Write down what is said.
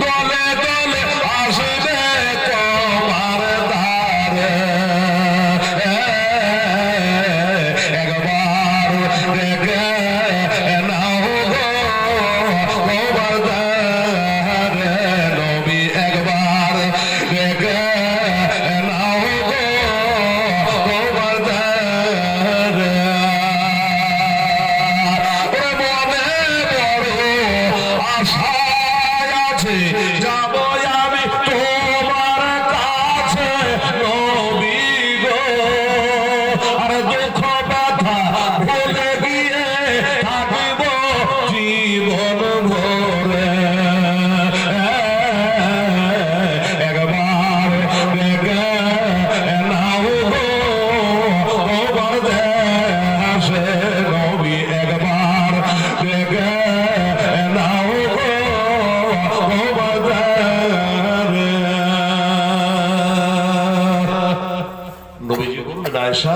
দলে দলে আসবে তোমার ধারে একবার দেখে নাও গো তোমার ধারে নবী একবার দেখে নাও গো তোমার ধারে মনে বড় আশা যাব আমি তোমার কাছে নবী গো আর দুঃখ ব্যথা ভুলে গিয়ে থাকিব জীবন ভরে একবার দেখে নাও গো তোমার দেশে নবী একবার দেখে নাও গো নবীজি বললেন আয়েশা